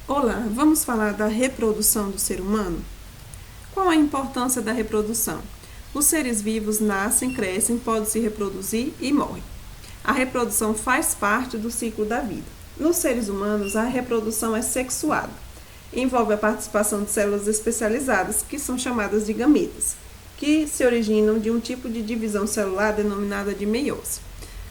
Olá, vamos falar da reprodução do ser humano? Qual a importância da reprodução? Os seres vivos nascem, crescem, podem se reproduzir e morrem. A reprodução faz parte do ciclo da vida. Nos seres humanos, a reprodução é sexuada. Envolve a participação de células especializadas, que são chamadas de gametas, que se originam de um tipo de divisão celular denominada de meiose.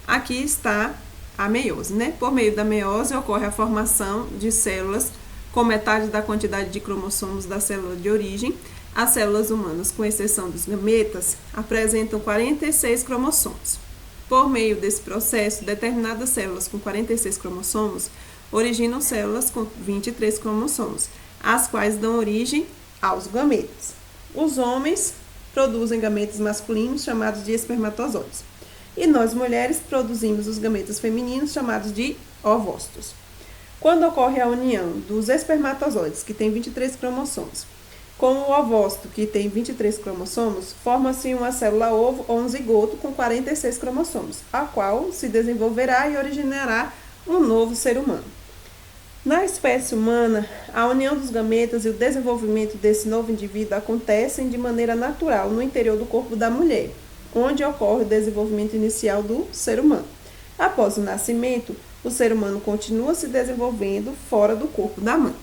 Aqui está a meiose, né? Por meio da meiose ocorre a formação de células com metade da quantidade de cromossomos da célula de origem. As células humanas, com exceção dos gametas, apresentam 46 cromossomos. Por meio desse processo, determinadas células com 46 cromossomos originam células com 23 cromossomos, as quais dão origem aos gametas. Os homens produzem gametas masculinos chamados de espermatozoides. E nós, mulheres, produzimos os gametas femininos chamados de ovócitos. Quando ocorre a união dos espermatozoides, que tem 23 cromossomos, com o ovócito, que tem 23 cromossomos, forma-se uma célula ovo ou um zigoto com 46 cromossomos, a qual se desenvolverá e originará um novo ser humano. Na espécie humana, a união dos gametas e o desenvolvimento desse novo indivíduo acontecem de maneira natural no interior do corpo da mulher, onde ocorre o desenvolvimento inicial do ser humano. Após o nascimento, o ser humano continua se desenvolvendo fora do corpo da mãe.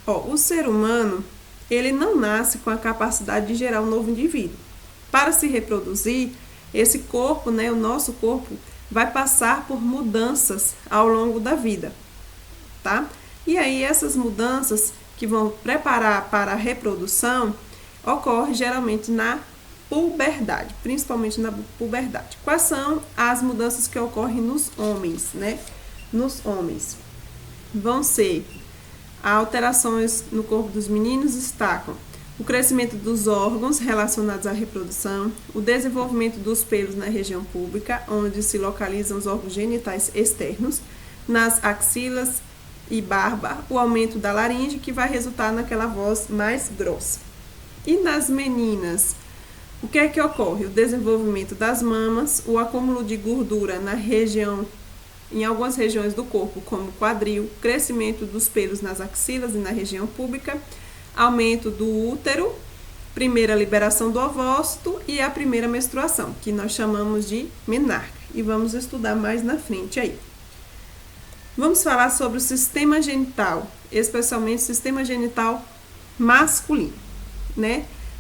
O ser humano, ele não nasce com a capacidade de gerar um novo indivíduo. Para se reproduzir, esse corpo, o nosso corpo, vai passar por mudanças ao longo da vida, tá? E aí essas mudanças que vão preparar para a reprodução ocorrem geralmente na puberdade, principalmente na puberdade. Quais são as mudanças que ocorrem nos homens, Nos homens vão ser alterações no corpo dos meninos, destacam o crescimento dos órgãos relacionados à reprodução, o desenvolvimento dos pelos na região pública, onde se localizam os órgãos genitais externos, nas axilas e barba, o aumento da laringe, que vai resultar naquela voz mais grossa. E nas meninas, o que é que ocorre? O desenvolvimento das mamas, o acúmulo de gordura na região, em algumas regiões do corpo, como quadril, crescimento dos pelos nas axilas e na região pública, aumento do útero, primeira liberação do ovócito e a primeira menstruação, que nós chamamos de menarca. E vamos estudar mais na frente aí. Vamos falar sobre o sistema genital, especialmente o sistema genital masculino,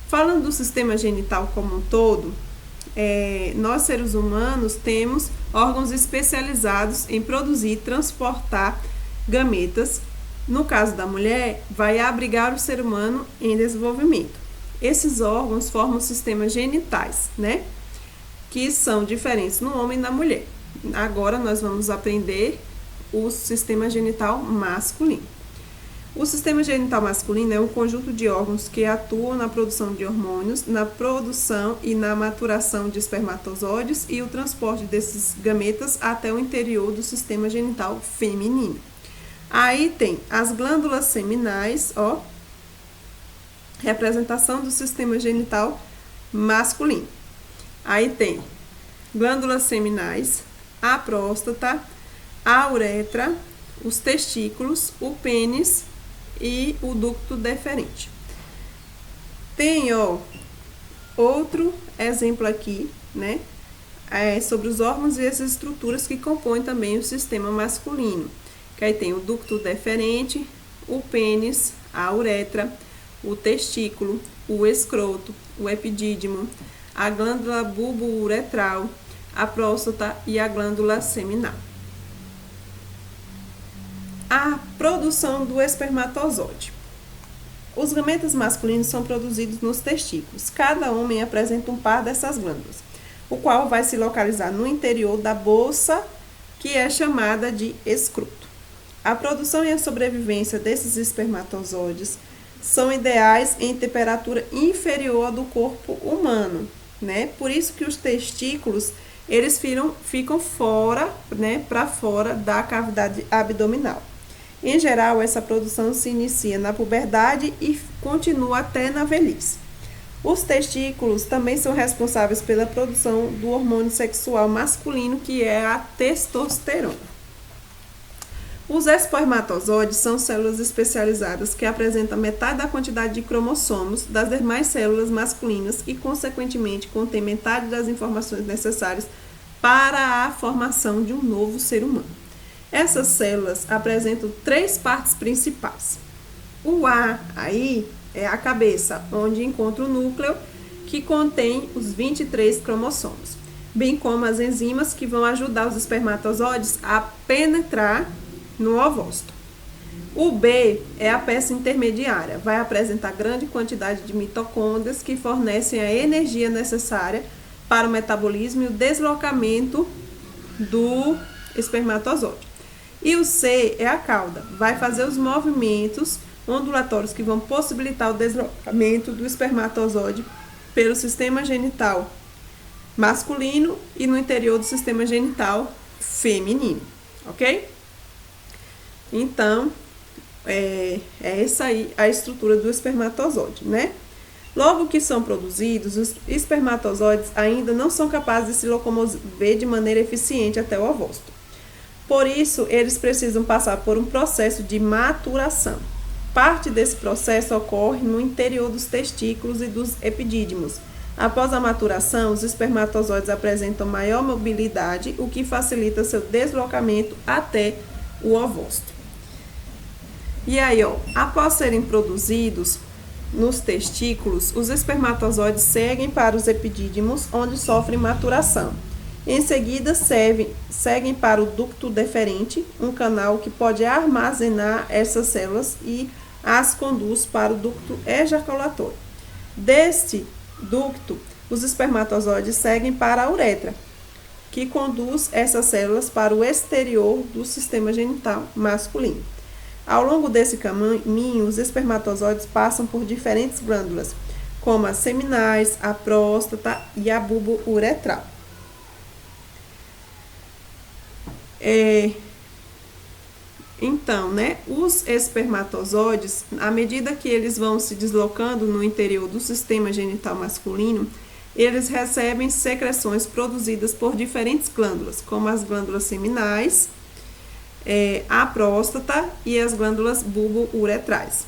Falando do sistema genital como um todo, nós seres humanos temos órgãos especializados em produzir e transportar gametas. No caso da mulher, vai abrigar o ser humano em desenvolvimento. Esses órgãos formam sistemas genitais, que são diferentes no homem e na mulher. Agora nós vamos aprender o sistema genital masculino. O sistema genital masculino é um conjunto de órgãos que atuam na produção de hormônios, na produção e na maturação de espermatozoides e o transporte desses gametas até o interior do sistema genital feminino. Aí tem as glândulas seminais, representação do sistema genital masculino. Aí tem glândulas seminais, a próstata, a uretra, os testículos, o pênis e o ducto deferente. Tem, outro exemplo aqui, sobre os órgãos e as estruturas que compõem também o sistema masculino. Que aí tem o ducto deferente, o pênis, a uretra, o testículo, o escroto, o epidídimo, a glândula bulbo-uretral, a próstata e a glândula seminal. A produção do espermatozoide. Os gametas masculinos são produzidos nos testículos. Cada homem apresenta um par dessas glândulas, o qual vai se localizar no interior da bolsa, que é chamada de escroto. A produção e a sobrevivência desses espermatozoides são ideais em temperatura inferior à do corpo humano, Por isso que os testículos, eles ficam fora, para fora da cavidade abdominal. Em geral, essa produção se inicia na puberdade e continua até na velhice. Os testículos também são responsáveis pela produção do hormônio sexual masculino, que é a testosterona. Os espermatozoides são células especializadas que apresentam metade da quantidade de cromossomos das demais células masculinas e, consequentemente, contêm metade das informações necessárias para a formação de um novo ser humano. Essas células apresentam 3 partes principais. O A aí é a cabeça, onde encontra o núcleo, que contém os 23 cromossomos, bem como as enzimas que vão ajudar os espermatozoides a penetrar no ovócito. O B é a peça intermediária, vai apresentar grande quantidade de mitocôndrias que fornecem a energia necessária para o metabolismo e o deslocamento do espermatozoide. E o C é a cauda, vai fazer os movimentos ondulatórios que vão possibilitar o deslocamento do espermatozoide pelo sistema genital masculino e no interior do sistema genital feminino, ok? Então, é essa aí a estrutura do espermatozoide, né? Logo que são produzidos, os espermatozoides ainda não são capazes de se locomover de maneira eficiente até o ovócito. Por isso, eles precisam passar por um processo de maturação. Parte desse processo ocorre no interior dos testículos e dos epidídimos. Após a maturação, os espermatozoides apresentam maior mobilidade, o que facilita seu deslocamento até o ovócito. E aí, após serem produzidos nos testículos, os espermatozoides seguem para os epidídimos, onde sofrem maturação. Em seguida, seguem para o ducto deferente, um canal que pode armazenar essas células e as conduz para o ducto ejaculatório. Deste ducto, os espermatozoides seguem para a uretra, que conduz essas células para o exterior do sistema genital masculino. Ao longo desse caminho, os espermatozoides passam por diferentes glândulas, como as seminais, a próstata e a bulbo uretral. Então, né, os espermatozoides, à medida que eles vão se deslocando no interior do sistema genital masculino, eles recebem secreções produzidas por diferentes glândulas, como as glândulas seminais, a próstata e as glândulas bulbo-uretrais.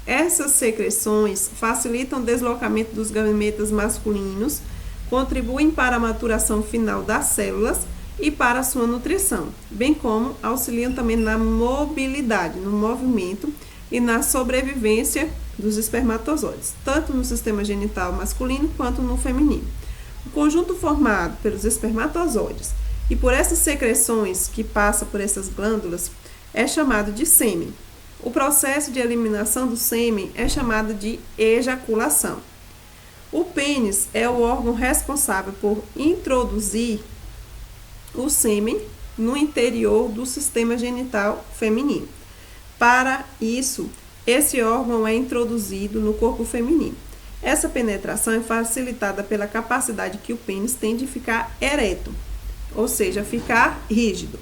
Essas secreções facilitam o deslocamento dos gametas masculinos, contribuem para a maturação final das células e para a sua nutrição, bem como auxiliam também na mobilidade, no movimento e na sobrevivência dos espermatozoides, tanto no sistema genital masculino quanto no feminino. O conjunto formado pelos espermatozoides e por essas secreções que passam por essas glândulas é chamado de sêmen. O processo de eliminação do sêmen é chamado de ejaculação. O pênis é o órgão responsável por introduzir o sêmen no interior do sistema genital feminino. Para isso, esse órgão é introduzido no corpo feminino. Essa penetração é facilitada pela capacidade que o pênis tem de ficar ereto, ou seja, ficar rígido,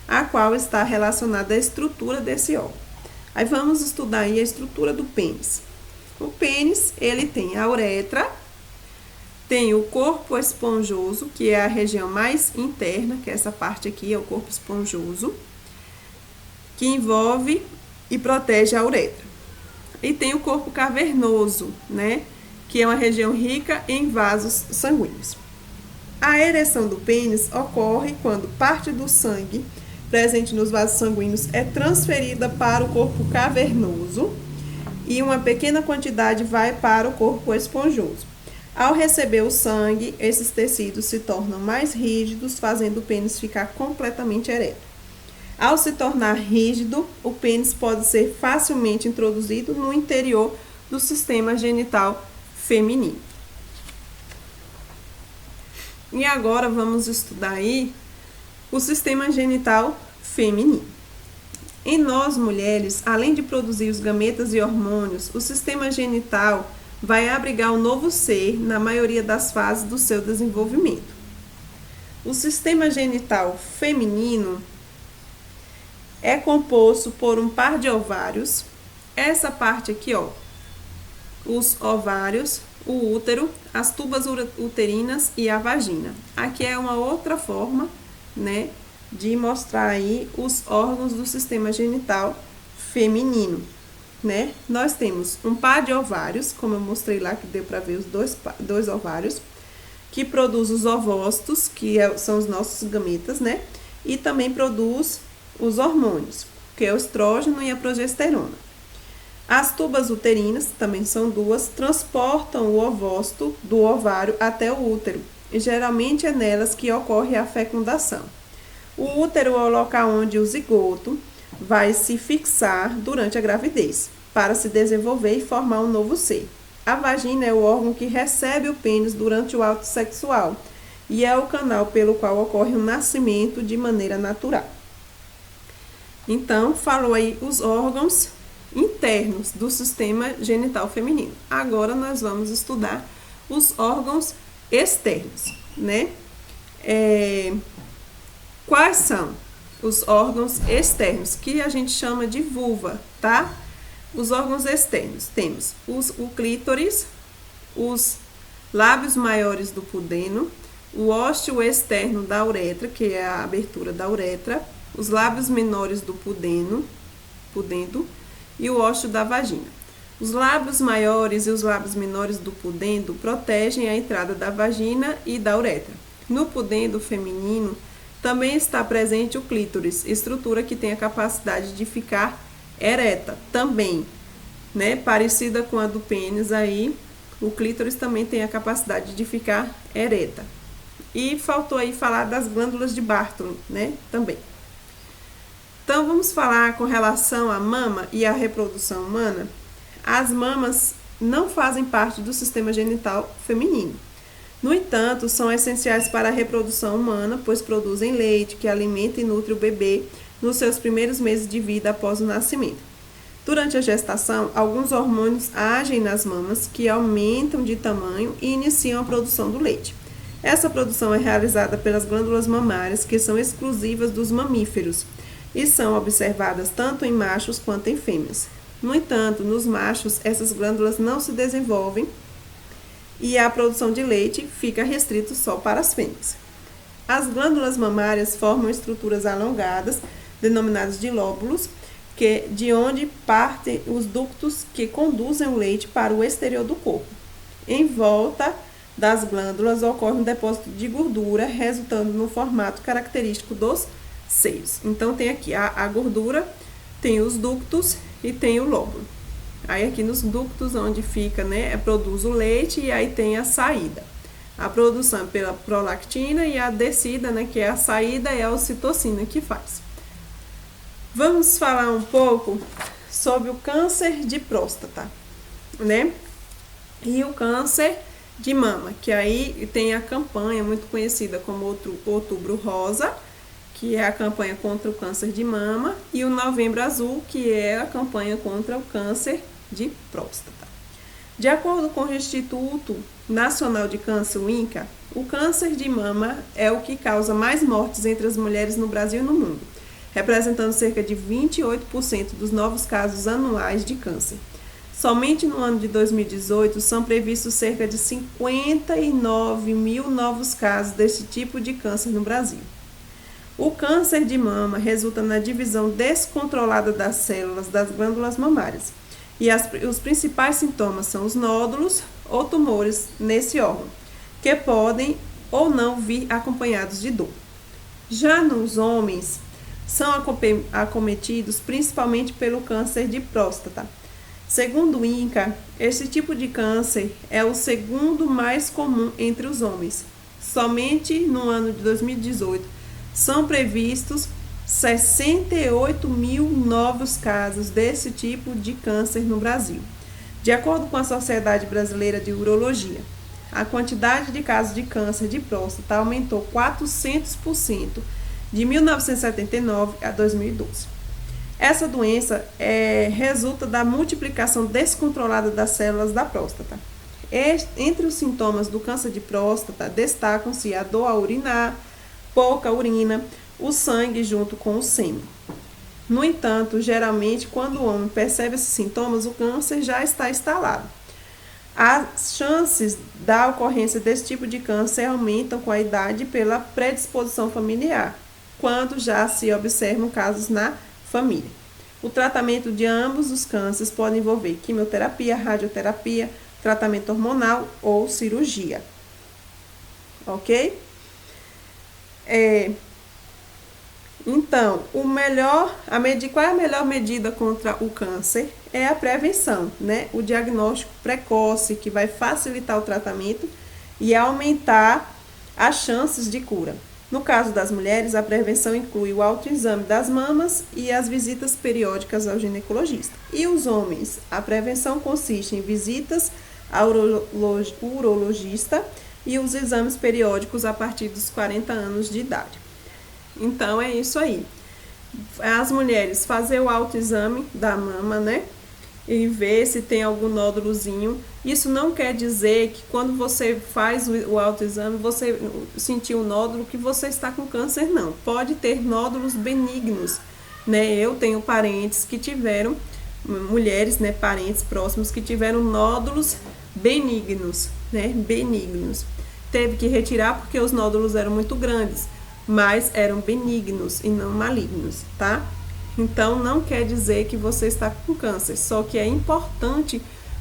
a qual está relacionada à estrutura desse órgão. Aí vamos estudar aí a estrutura do pênis. O pênis, ele tem a uretra, tem o corpo esponjoso, que é a região mais interna, que é essa parte aqui, é o corpo esponjoso, que envolve e protege a uretra. E tem o corpo cavernoso, né, que é uma região rica em vasos sanguíneos. A ereção do pênis ocorre quando parte do sangue presente nos vasos sanguíneos é transferida para o corpo cavernoso e uma pequena quantidade vai para o corpo esponjoso. Ao receber o sangue, esses tecidos se tornam mais rígidos, fazendo o pênis ficar completamente ereto. Ao se tornar rígido, o pênis pode ser facilmente introduzido no interior do sistema genital feminino. E agora vamos estudar aí o sistema genital feminino. Em nós, mulheres, além de produzir os gametas e hormônios, o sistema genital vai abrigar um novo ser na maioria das fases do seu desenvolvimento. O sistema genital feminino é composto por um par de ovários, essa parte aqui, os ovários, o útero, as tubas uterinas e a vagina. Aqui é uma outra forma, né, de mostrar aí os órgãos do sistema genital feminino, né? Nós temos um par de ovários, como eu mostrei lá, que deu para ver os dois ovários, que produz os ovócitos, que são os nossos gametas, né? E também produz os hormônios, que é o estrógeno e a progesterona. As tubas uterinas, também são duas, transportam o ovócito do ovário até o útero, e geralmente é nelas que ocorre a fecundação. O útero é o local onde o zigoto vai se fixar durante a gravidez, para se desenvolver e formar um novo ser. A vagina é o órgão que recebe o pênis durante o ato sexual e é o canal pelo qual ocorre o nascimento de maneira natural. Então, falou aí os órgãos internos do sistema genital feminino. Agora nós vamos estudar os órgãos externos, né? Quais são os órgãos externos, que a gente chama de vulva, tá? Os órgãos externos, temos o clítoris, os lábios maiores do pudeno, o ósseo externo da uretra, que é a abertura da uretra, os lábios menores do pudendo e o ósseo da vagina. Os lábios maiores e os lábios menores do pudendo protegem a entrada da vagina e da uretra. No pudendo feminino também está presente o clítoris, estrutura que tem a capacidade de ficar ereta também, né? Parecida com a do pênis aí, o clítoris também tem a capacidade de ficar ereta. E faltou aí falar das glândulas de Bartholin, né? Também. Então, vamos falar com relação à mama e à reprodução humana. As mamas não fazem parte do sistema genital feminino. No entanto, são essenciais para a reprodução humana, pois produzem leite que alimenta e nutre o bebê nos seus primeiros meses de vida após o nascimento. Durante a gestação, alguns hormônios agem nas mamas que aumentam de tamanho e iniciam a produção do leite. Essa produção é realizada pelas glândulas mamárias, que são exclusivas dos mamíferos e são observadas tanto em machos quanto em fêmeas. No entanto, nos machos, essas glândulas não se desenvolvem e a produção de leite fica restrita só para as fêmeas. As glândulas mamárias formam estruturas alongadas, denominadas de lóbulos, de onde partem os ductos que conduzem o leite para o exterior do corpo. Em volta das glândulas ocorre um depósito de gordura, resultando no formato característico dos seios. Então, tem aqui a gordura, tem os ductos e tem o lóbulo. Aí, aqui nos ductos, onde fica, né, produz o leite e aí tem a saída. A produção pela prolactina e a descida, né, que é a saída, é a ocitocina que faz. Vamos falar um pouco sobre o câncer de próstata, né? E o câncer de mama, que aí tem a campanha muito conhecida como Outubro Rosa, que é a campanha contra o câncer de mama, e o Novembro Azul, que é a campanha contra o câncer de próstata. De acordo com o Instituto Nacional de Câncer, o INCA, o câncer de mama é o que causa mais mortes entre as mulheres no Brasil e no mundo, representando cerca de 28% dos novos casos anuais de câncer. Somente no ano de 2018 são previstos cerca de 59 mil novos casos desse tipo de câncer no Brasil. O câncer de mama resulta na divisão descontrolada das células das glândulas mamárias. E os principais sintomas são os nódulos ou tumores nesse órgão, que podem ou não vir acompanhados de dor. Já nos homens, são acometidos principalmente pelo câncer de próstata. Segundo o INCA, esse tipo de câncer é o segundo mais comum entre os homens. Somente no ano de 2018 são previstos 68 mil novos casos desse tipo de câncer no Brasil. De acordo com a Sociedade Brasileira de Urologia, a quantidade de casos de câncer de próstata aumentou 400% de 1979 a 2012. Essa doença resulta da multiplicação descontrolada das células da próstata. Entre os sintomas do câncer de próstata, destacam-se a dor ao urinar, pouca urina, o sangue junto com o sêmen. No entanto, geralmente, quando o homem percebe esses sintomas, o câncer já está instalado. As chances da ocorrência desse tipo de câncer aumentam com a idade pela predisposição familiar. quando já se observam casos na família. O tratamento de ambos os cânceres pode envolver quimioterapia, radioterapia, tratamento hormonal ou cirurgia. Ok? Então, qual é a melhor medida contra o câncer? É a prevenção, né? O diagnóstico precoce, que vai facilitar o tratamento e aumentar as chances de cura. No caso das mulheres, a prevenção inclui o autoexame das mamas e as visitas periódicas ao ginecologista. E os homens, a prevenção consiste em visitas ao urologista e os exames periódicos a partir dos 40 anos de idade. Então, é isso aí. As mulheres fazer o autoexame da mama, né? E ver se tem algum nódulozinho. Isso não quer dizer que quando você faz o autoexame, você sentiu um nódulo que você está com câncer, não. Pode ter nódulos benignos, né? Eu tenho parentes que tiveram, mulheres, né, parentes próximos que tiveram nódulos benignos, né? Benignos. Teve que retirar porque os nódulos eram muito grandes, mas eram benignos e não malignos, tá? Então, não quer dizer que você está com câncer, só que é importante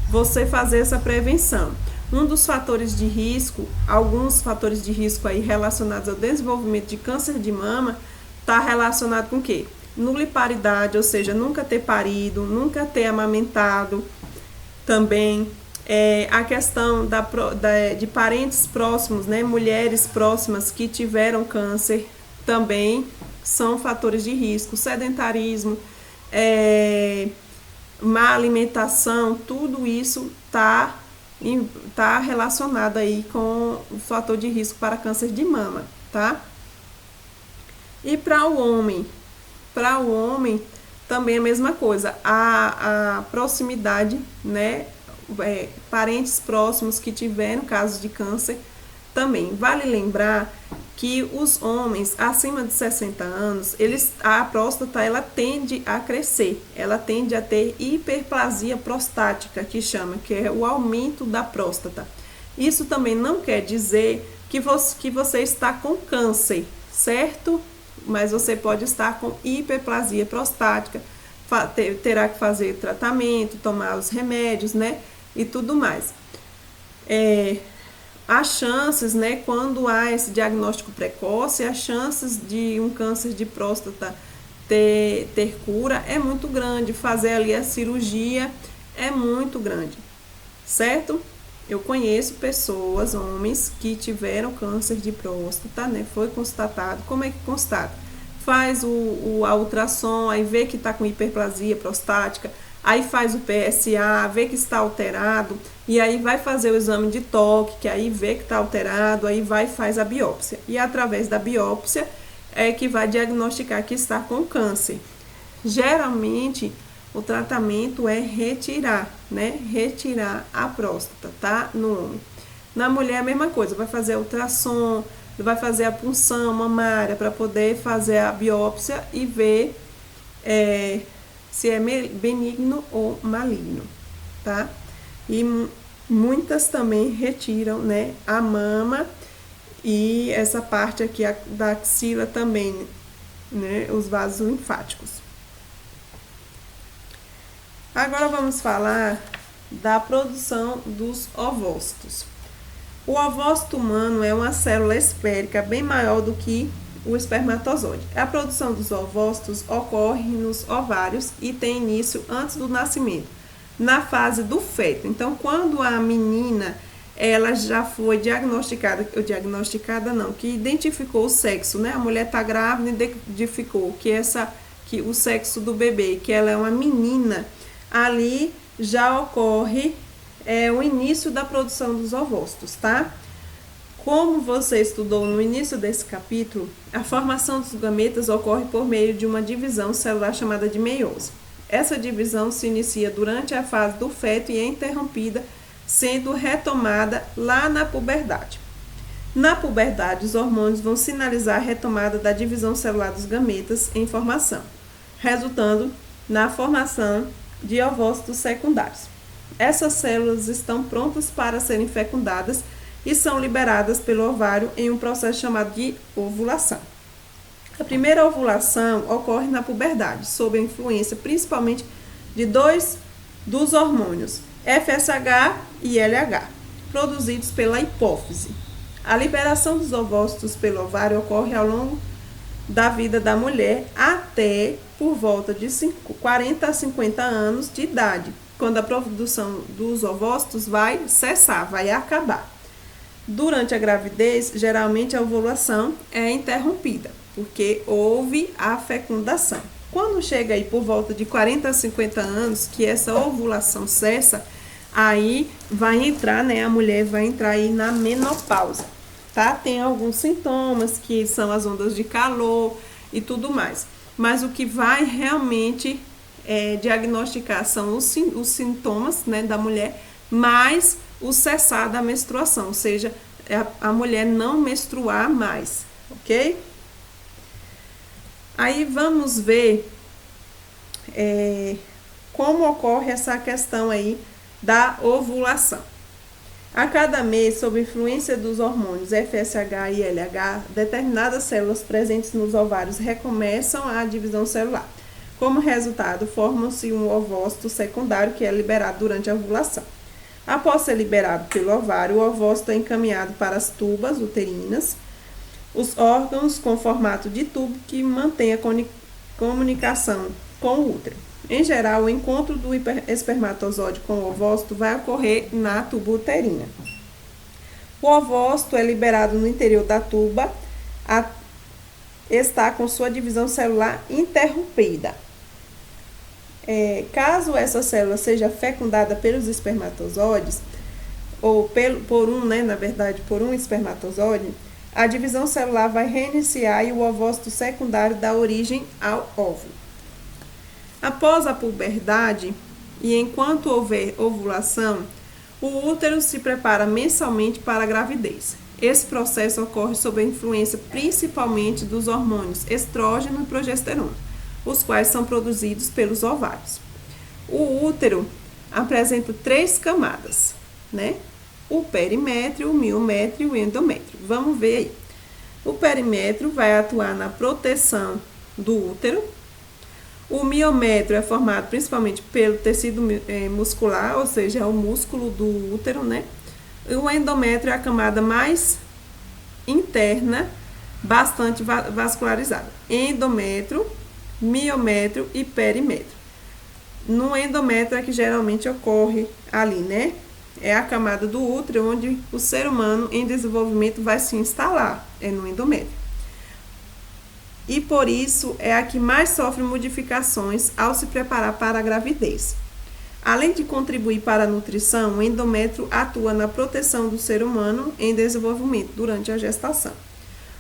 você fazer essa prevenção. Um dos fatores de risco, alguns fatores de risco aí relacionados ao desenvolvimento de câncer de mama, está relacionado com o quê? Nulliparidade, ou seja, nunca ter parido, nunca ter amamentado, também a questão de parentes próximos, né, mulheres próximas que tiveram câncer, também são fatores de risco. Sedentarismo, má alimentação, tudo isso tá relacionado aí com o fator de risco para câncer de mama, tá? E para o homem também a mesma coisa, a proximidade, né? Parentes próximos que tiveram casos de câncer também. Vale lembrar que os homens acima de 60 anos, a próstata ela tende a crescer, ela tende a ter hiperplasia prostática, que é o aumento da próstata. Isso também não quer dizer que você está com câncer, certo? Mas você pode estar com hiperplasia prostática, terá que fazer tratamento, tomar os remédios, né? E tudo mais. As chances, né, quando há esse diagnóstico precoce, as chances de um câncer de próstata ter cura é muito grande, fazer ali a cirurgia é muito grande, certo? Eu conheço pessoas, homens, que tiveram câncer de próstata, né, foi constatado. Como é que constata? Faz a ultrassom, aí vê que está com hiperplasia prostática, aí faz o PSA, vê que está alterado, e aí vai fazer o exame de toque, que aí vê que está alterado, aí vai e faz a biópsia. E através da biópsia é que vai diagnosticar que está com câncer. Geralmente, o tratamento é retirar, né? Retirar a próstata, tá? No homem. Na mulher é a mesma coisa, vai fazer a ultrassom, vai fazer a punção mamária para poder fazer a biópsia e ver se é benigno ou maligno, tá? E muitas também retiram, né, a mama e essa parte aqui da axila também, né, os vasos linfáticos. Agora vamos falar da produção dos ovócitos. O ovócito humano é uma célula esférica bem maior do que o espermatozoide. A produção dos ovócitos ocorre nos ovários e tem início antes do nascimento, na fase do feto. Então, quando a menina ela já foi que identificou o sexo, né? A mulher está grávida e identificou que o sexo do bebê, que ela é uma menina, ali já ocorre o início da produção dos ovócitos, tá? Como você estudou no início desse capítulo, a formação dos gametas ocorre por meio de uma divisão celular chamada de meiose. Essa divisão se inicia durante a fase do feto e é interrompida, sendo retomada lá na puberdade. Na puberdade, os hormônios vão sinalizar a retomada da divisão celular dos gametas em formação, resultando na formação de ovócitos secundários. Essas células estão prontas para serem fecundadas e são liberadas pelo ovário em um processo chamado de ovulação. A primeira ovulação ocorre na puberdade, sob a influência principalmente de dois dos hormônios, FSH e LH, produzidos pela hipófise. A liberação dos ovócitos pelo ovário ocorre ao longo da vida da mulher até por volta de 40 a 50 anos de idade, quando a produção dos ovócitos vai cessar, vai acabar. Durante a gravidez, geralmente a ovulação é interrompida, porque houve a fecundação. Quando chega aí por volta de 40 a 50 anos, que essa ovulação cessa, aí vai entrar, né, a mulher vai entrar aí na menopausa, tá? Tem alguns sintomas, que são as ondas de calor e tudo mais. Mas o que vai realmente diagnosticar são os sintomas, né, da mulher, mais o cessar da menstruação, ou seja, a mulher não menstruar mais, ok? Aí vamos ver como ocorre essa questão aí da ovulação. A cada mês, sob influência dos hormônios FSH e LH, determinadas células presentes nos ovários recomeçam a divisão celular. Como resultado, forma-se um ovócito secundário que é liberado durante a ovulação. Após ser liberado pelo ovário, o ovócito é encaminhado para as tubas uterinas, os órgãos com formato de tubo que mantém a comunicação com o útero. Em geral, o encontro do espermatozoide com o ovócito vai ocorrer na tuba uterina. O ovócito é liberado no interior da tuba, está com sua divisão celular interrompida. Caso essa célula seja fecundada pelos espermatozoides, ou por um espermatozoide, a divisão celular vai reiniciar e o ovócito secundário dá origem ao óvulo. Após a puberdade e enquanto houver ovulação, o útero se prepara mensalmente para a gravidez. Esse processo ocorre sob a influência principalmente dos hormônios estrógeno e progesterona, os quais são produzidos pelos ovários. O útero apresenta 3 camadas, né? O perimétrio, o miométrio e o endométrio. Vamos ver aí. O perimétrio vai atuar na proteção do útero. O miométrio é formado principalmente pelo tecido muscular, ou seja, é o músculo do útero, né? E o endométrio é a camada mais interna, bastante vascularizada. Endométrio, miométrio e perimétrio. No endométrio é que geralmente ocorre ali, né? É a camada do útero onde o ser humano em desenvolvimento vai se instalar, é no endométrio. E por isso é a que mais sofre modificações ao se preparar para a gravidez. Além de contribuir para a nutrição, o endométrio atua na proteção do ser humano em desenvolvimento durante a gestação.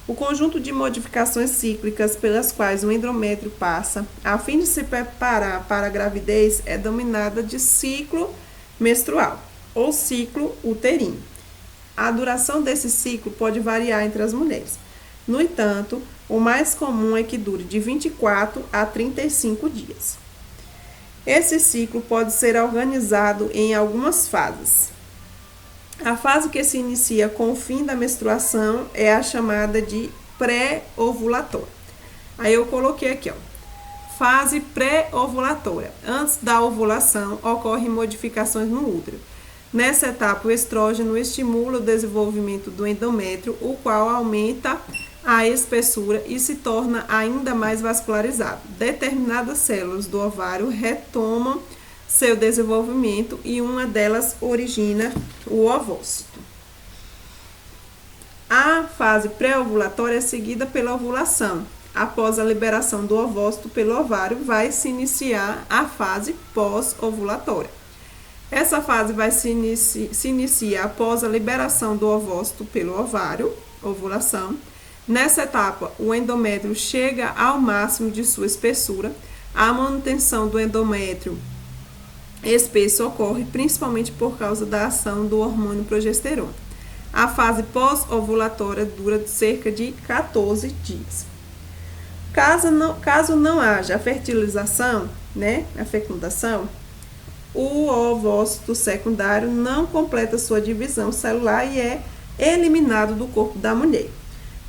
O conjunto de modificações cíclicas pelas quais o endométrio passa, a fim de se preparar para a gravidez, é denominada de ciclo menstrual ou ciclo uterino. A duração desse ciclo pode variar entre as mulheres. No entanto, o mais comum é que dure de 24 a 35 dias. Esse ciclo pode ser organizado em algumas fases. A fase que se inicia com o fim da menstruação é a chamada de pré-ovulatória. Aí eu coloquei aqui, ó, fase pré-ovulatória. Antes da ovulação, ocorrem modificações no útero. Nessa etapa, o estrógeno estimula o desenvolvimento do endométrio, o qual aumenta a espessura e se torna ainda mais vascularizado. Determinadas células do ovário retomam seu desenvolvimento e uma delas origina o ovócito. A fase pré-ovulatória é seguida pela ovulação. Após a liberação do ovócito pelo ovário, vai se iniciar a fase pós-ovulatória. Essa fase vai se inicia após a liberação do ovócito pelo ovário, ovulação. Nessa etapa, o endométrio chega ao máximo de sua espessura. A manutenção do endométrio espesso ocorre principalmente por causa da ação do hormônio progesterona. A fase pós-ovulatória dura cerca de 14 dias. Caso não haja a fertilização, né, a fecundação, o ovócito secundário não completa sua divisão celular e é eliminado do corpo da mulher.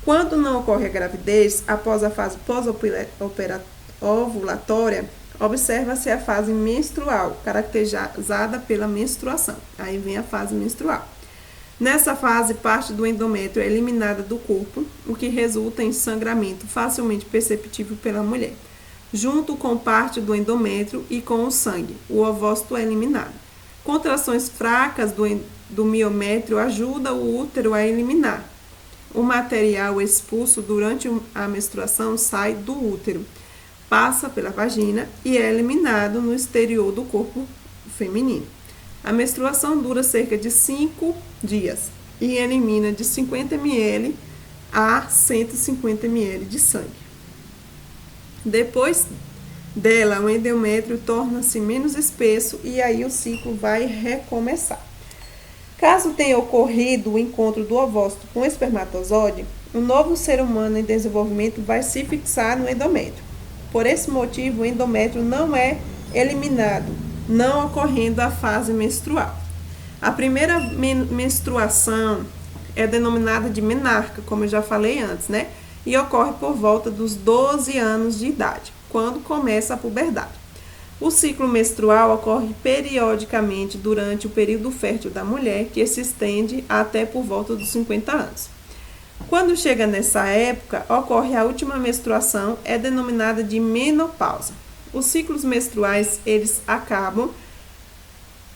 Quando não ocorre a gravidez, após a fase pós-ovulatória, observa-se a fase menstrual, caracterizada pela menstruação. Aí vem a fase menstrual. Nessa fase, parte do endométrio é eliminada do corpo, o que resulta em sangramento facilmente perceptível pela mulher. Junto com parte do endométrio e com o sangue, o ovócito é eliminado. Contrações fracas do miométrio ajudam o útero a eliminar. O material expulso durante a menstruação sai do útero, passa pela vagina e é eliminado no exterior do corpo feminino. A menstruação dura cerca de 5 dias e elimina de 50 ml a 150 ml de sangue. Depois dela, o endométrio torna-se menos espesso e aí o ciclo vai recomeçar. Caso tenha ocorrido o encontro do ovócito com o espermatozoide, um novo ser humano em desenvolvimento vai se fixar no endométrio. Por esse motivo, o endométrio não é eliminado, não ocorrendo a fase menstrual. A primeira menstruação é denominada de menarca, como eu já falei antes, né? E ocorre por volta dos 12 anos de idade, quando começa a puberdade. O ciclo menstrual ocorre periodicamente durante o período fértil da mulher, que se estende até por volta dos 50 anos. Quando chega nessa época, ocorre a última menstruação, é denominada de menopausa. Os ciclos menstruais, eles acabam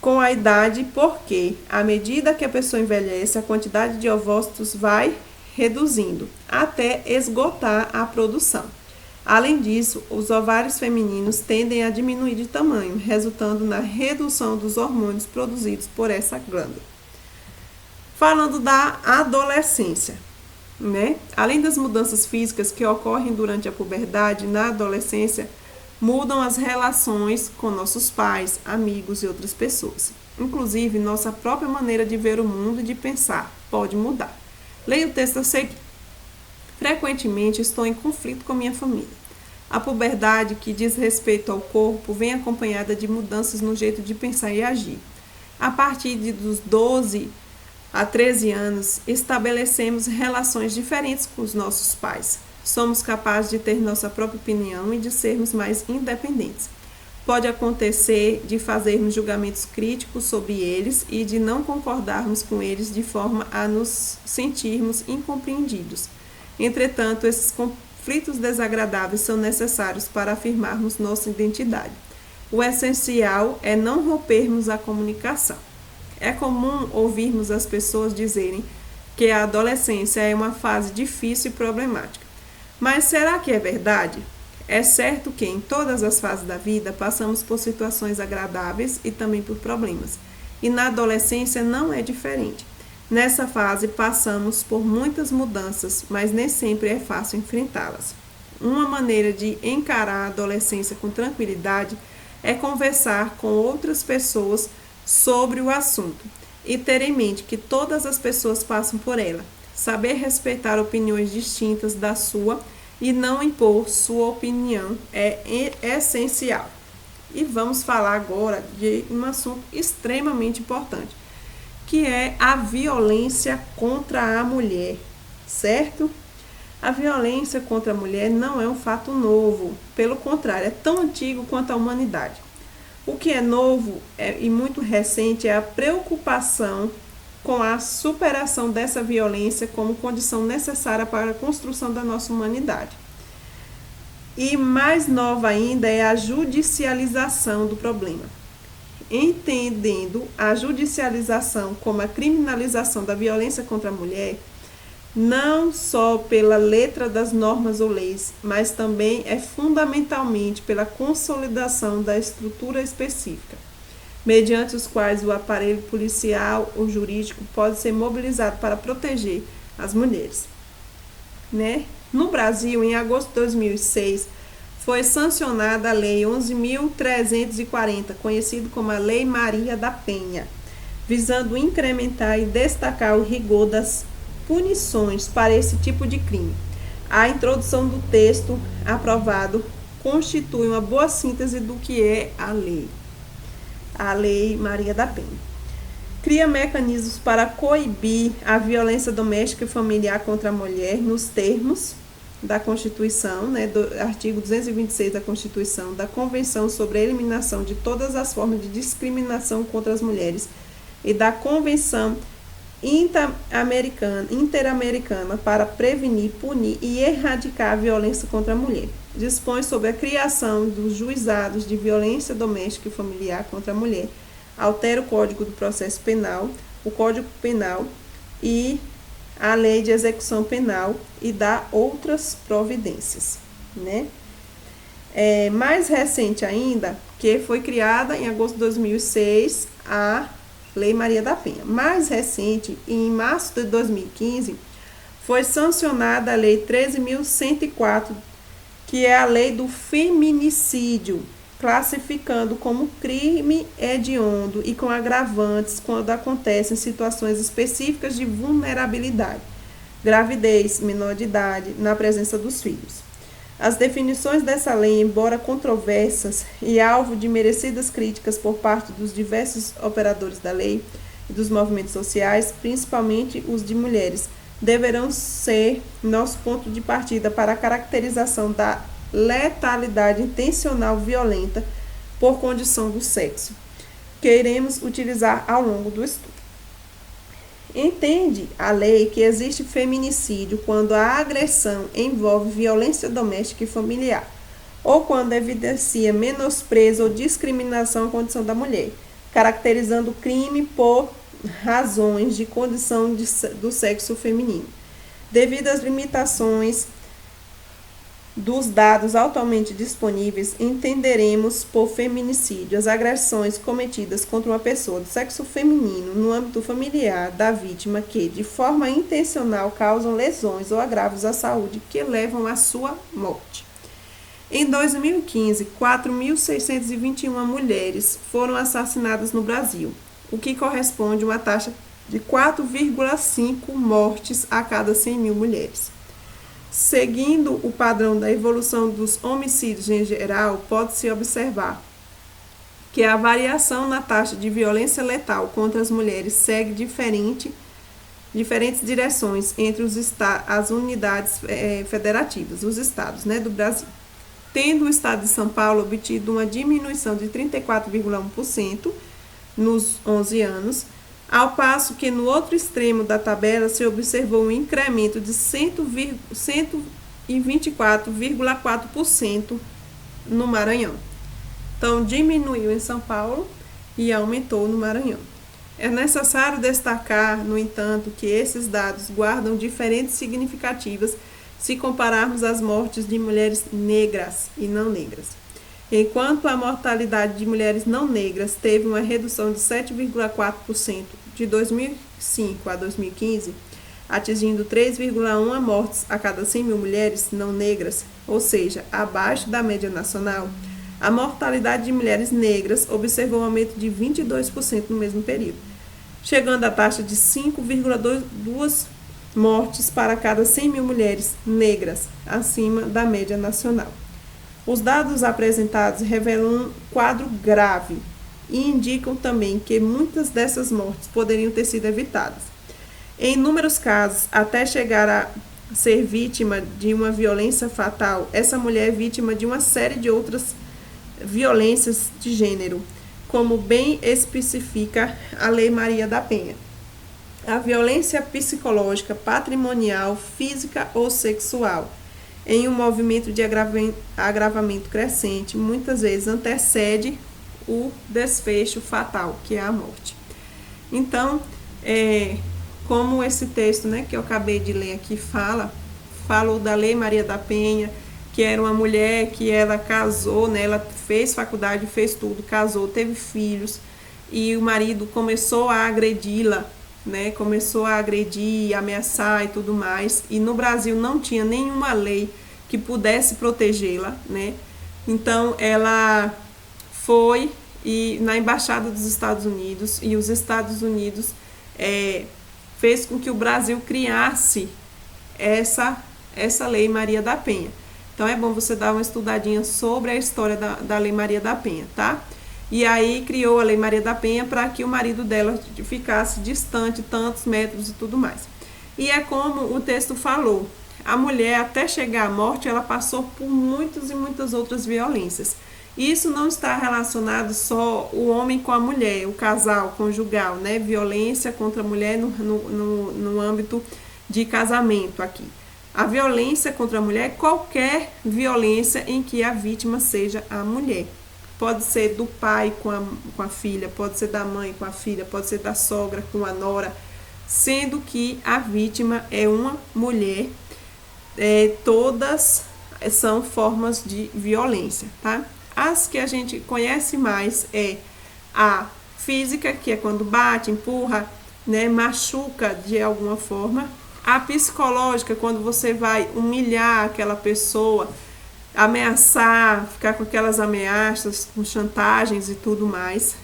com a idade porque, à medida que a pessoa envelhece, a quantidade de ovócitos vai reduzindo, até esgotar a produção. Além disso, os ovários femininos tendem a diminuir de tamanho, resultando na redução dos hormônios produzidos por essa glândula. Falando da adolescência, né? Além das mudanças físicas que ocorrem durante a puberdade, na adolescência, mudam as relações com nossos pais, amigos e outras pessoas. Inclusive, nossa própria maneira de ver o mundo e de pensar pode mudar. Leia o texto a seguir. Frequentemente estou em conflito com minha família. A puberdade, que diz respeito ao corpo, vem acompanhada de mudanças no jeito de pensar e agir. A partir dos 12 a 13 anos, estabelecemos relações diferentes com os nossos pais. Somos capazes de ter nossa própria opinião e de sermos mais independentes. Pode acontecer de fazermos julgamentos críticos sobre eles e de não concordarmos com eles de forma a nos sentirmos incompreendidos. Entretanto, esses conflitos desagradáveis são necessários para afirmarmos nossa identidade. O essencial é não rompermos a comunicação. É comum ouvirmos as pessoas dizerem que a adolescência é uma fase difícil e problemática. Mas será que é verdade? É certo que em todas as fases da vida passamos por situações agradáveis e também por problemas. E na adolescência não é diferente. Nessa fase passamos por muitas mudanças, mas nem sempre é fácil enfrentá-las. Uma maneira de encarar a adolescência com tranquilidade é conversar com outras pessoas sobre o assunto e ter em mente que todas as pessoas passam por ela. Saber respeitar opiniões distintas da sua e não impor sua opinião é essencial. E vamos falar agora de um assunto extremamente importante, que é a violência contra a mulher, certo? A violência contra a mulher não é um fato novo, pelo contrário, é tão antigo quanto a humanidade. O que é novo e muito recente é a preocupação com a superação dessa violência como condição necessária para a construção da nossa humanidade. E mais nova ainda é a judicialização do problema. Entendendo a judicialização como a criminalização da violência contra a mulher, não só pela letra das normas ou leis, mas também é fundamentalmente pela consolidação da estrutura específica, mediante os quais o aparelho policial ou jurídico pode ser mobilizado para proteger as mulheres. Né? No Brasil, em agosto de 2006, foi sancionada a Lei 11.340, conhecida como a Lei Maria da Penha, visando incrementar e destacar o rigor das punições para esse tipo de crime. A introdução do texto aprovado constitui uma boa síntese do que é a Lei Maria da Penha. cria mecanismos para coibir a violência doméstica e familiar contra a mulher nos termos da Constituição, né, do artigo 226 da Constituição, da Convenção sobre a Eliminação de todas as formas de discriminação contra as mulheres e da Convenção Interamericana para prevenir, punir e erradicar a violência contra a mulher. Dispõe sobre a criação dos juizados de violência doméstica e familiar contra a mulher. Altera o Código do Processo Penal, o Código Penal e a Lei de Execução Penal e dá outras providências, né? Mais recente ainda, que foi criada em agosto de 2006, a Lei Maria da Penha. Mais recente, em março de 2015, foi sancionada a Lei 13.104, que é a Lei do Feminicídio, classificando como crime hediondo e com agravantes quando acontecem situações específicas de vulnerabilidade, gravidez, menor de idade, na presença dos filhos. As definições dessa lei, embora controversas e alvo de merecidas críticas por parte dos diversos operadores da lei e dos movimentos sociais, principalmente os de mulheres, deverão ser nosso ponto de partida para a caracterização da letalidade intencional violenta por condição do sexo, que iremos utilizar ao longo do estudo. Entende a lei que existe feminicídio quando a agressão envolve violência doméstica e familiar, ou quando evidencia menosprezo ou discriminação à condição da mulher, caracterizando o crime por razões de condição do sexo feminino. Devido às limitações dos dados atualmente disponíveis, entenderemos por feminicídio as agressões cometidas contra uma pessoa do sexo feminino no âmbito familiar da vítima que, de forma intencional, causam lesões ou agravos à saúde que levam à sua morte. Em 2015, 4.621 mulheres foram assassinadas no Brasil, o que corresponde a uma taxa de 4,5 mortes a cada 100.000 mulheres. Seguindo o padrão da evolução dos homicídios em geral, pode-se observar que a variação na taxa de violência letal contra as mulheres segue diferentes direções entre as unidades federativas, os estados, né, do Brasil. Tendo o estado de São Paulo obtido uma diminuição de 34,1% nos 11 anos, ao passo que no outro extremo da tabela se observou um incremento de 124,4% no Maranhão. Então, diminuiu em São Paulo e aumentou no Maranhão. É necessário destacar, no entanto, que esses dados guardam diferentes significativas se compararmos as mortes de mulheres negras e não negras. Enquanto a mortalidade de mulheres não negras teve uma redução de 7,4% de 2005 a 2015, atingindo 3,1 mortes a cada 100.000 mulheres não negras, ou seja, abaixo da média nacional, a mortalidade de mulheres negras observou um aumento de 22% no mesmo período, chegando à taxa de 5,2 mortes para cada 100.000 mulheres negras, acima da média nacional. Os dados apresentados revelam um quadro grave e indicam também que muitas dessas mortes poderiam ter sido evitadas. Em inúmeros casos, até chegar a ser vítima de uma violência fatal, essa mulher é vítima de uma série de outras violências de gênero, como bem especifica a Lei Maria da Penha. A violência psicológica, patrimonial, física ou sexual, em um movimento de agravamento crescente, muitas vezes antecede o desfecho fatal, que é a morte. Então, como esse texto, né, que eu acabei de ler aqui falou da Lei Maria da Penha, que era uma mulher que ela casou, né, ela fez faculdade, fez tudo, casou, teve filhos, e o marido começou a agredi-la, né, começou a agredir, ameaçar e tudo mais, e no Brasil não tinha nenhuma lei que pudesse protegê-la, né, então ela foi na Embaixada dos Estados Unidos, e os Estados Unidos fez com que o Brasil criasse essa Lei Maria da Penha. Então é bom você dar uma estudadinha sobre a história da Lei Maria da Penha, tá? e aí criou a Lei Maria da Penha para que o marido dela ficasse distante tantos metros e tudo mais. E é como o texto falou, a mulher até chegar à morte ela passou por muitas e muitas outras violências. Isso não está relacionado só o homem com a mulher, o casal conjugal, né? Violência contra a mulher no âmbito de casamento aqui. A violência contra a mulher é qualquer violência em que a vítima seja a mulher. Pode ser do pai com a filha, pode ser da mãe com a filha, pode ser da sogra com a nora, sendo que a vítima é uma mulher. Todas são formas de violência, tá? As que a gente conhece mais é a física, que é quando bate, empurra, né, machuca de alguma forma. A psicológica, quando você vai humilhar aquela pessoa, ameaçar, ficar com aquelas ameaças, com chantagens e tudo mais,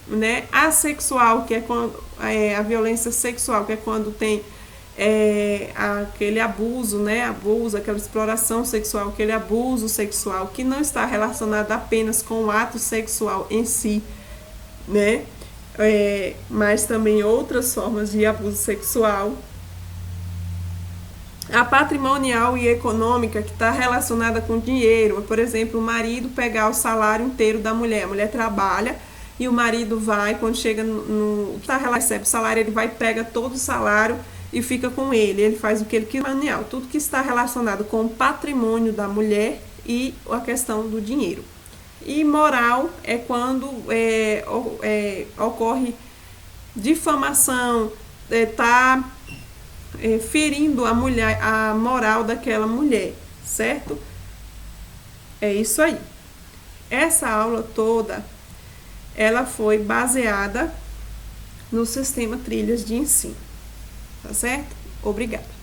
né? A sexual, que é a violência sexual, que é quando tem aquele abuso, né? Abuso, aquela exploração sexual, aquele abuso sexual que não está relacionado apenas com o ato sexual em si, né? Mas também outras formas de abuso sexual. A patrimonial e econômica, que está relacionada com dinheiro, por exemplo, o marido pegar o salário inteiro da mulher. A mulher trabalha e o marido vai, quando chega recebe o salário, ele vai, pega todo o salário e fica com ele. Ele faz o que ele quer. Patrimonial, tudo que está relacionado com o patrimônio da mulher e a questão do dinheiro. E moral é quando ocorre difamação, ferindo a moral daquela mulher, certo? É isso aí. Essa aula toda, ela foi baseada no sistema Trilhas de Ensino, tá certo? Obrigada.